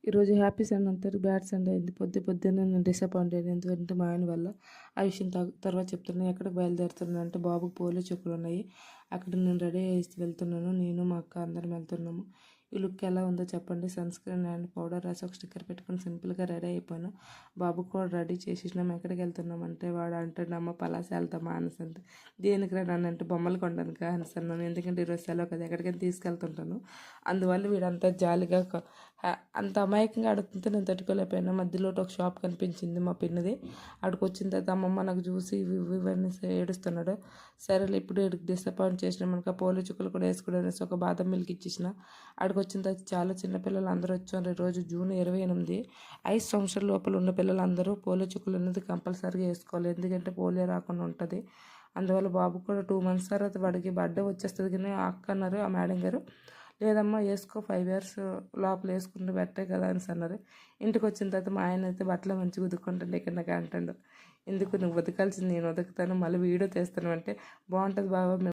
ఈరోజు happy Sunday అంటారు, bad Sunday అయింది. పొద్దున్నే నేను డిసప్పాయింట్ అయ్యాను. ఎందుకంటే మా ఆయన వల్ల. ఆ విషయం తర్వాత చెప్తున్నాను. ఎక్కడికి బయలుదేరుతున్నాను అంటే బాబుకి పోలియో చుక్కలు ఉన్నాయి. అక్కడ నేను రెడీ అయ్యి వెళ్తున్నాను. నేను మా అక్క అందరం వెళ్తున్నాము. ఈ లుక్ ఎలా ఉందో చెప్పండి. సన్ స్క్రీన్ అండ్ పౌడర్ రాసి ఒక స్టిక్కర్ పెట్టుకొని సింపుల్గా రెడీ అయిపోయాను. బాబుకు కూడా రెడీ చేసేసినాము. ఎక్కడికి వెళ్తున్నాం అంటే వాడు అంటాడు, అమ్మ పలాస వెళ్తామా అనేసి అంటే, దేనికి రా నన్ను అంటే బొమ్మలు కొనడానికి అనేసి అన్నాను. ఎందుకంటే ఈరోజు సెలవు కదా, ఎక్కడికైనా తీసుకెళ్తుంటాను. అందువల్ల వీడంతా జాలిగా అంత అమాయకంగా అడుగుతుంటే నేను తట్టుకోలేకపోయాను. మధ్యలో ఒక షాప్ కనిపించింది మా పిన్నది. అక్కడికి వచ్చిన తర్వాత అమ్మమ్మ నాకు చూసి ఇవన్నీ ఏడుస్తున్నాడు. సరేలే ఇప్పుడు డిసప్పాయింట్ చేసిన మనకు పోలియో చుక్కలు కూడా వేసుకోవడానికి ఒక బాదం మిల్క్ ఇచ్చేసిన. అక్కడికి వచ్చిన తర్వాత చాలా చిన్నపిల్లలు అందరూ వచ్చారు. ఈరోజు జూన్ 28. 5 సంవత్సరాల లోపల ఉన్న పిల్లలందరూ పోలియో చుక్కలు అనేది కంపల్సరీగా వేసుకోవాలి. ఎందుకంటే పోలియో రాకుండా ఉంటుంది. అందువల్ల బాబు కూడా 2 months తర్వాత వాడికి బర్త్డే వచ్చేస్తుంది. కానీ అక్క అన్నారు, ఆ మేడం గారు, లేదమ్మా వేసుకో, 5 years లోపల వేసుకుంటే బెట్టే కదా అని అన్నారు. ఇంటికి వచ్చిన తర్వాత మా ఆయన అయితే బట్టలు మంచిగా ఉదుక్కుంటాడు. ఇక్కడ నాకు అంటాడు, ఎందుకు నువ్వు ఉతకాల్సింది నేను ఉతుకుతాను, మళ్ళీ వీడియో తీస్తాను అంటే, బాగుంటుంది బాబా.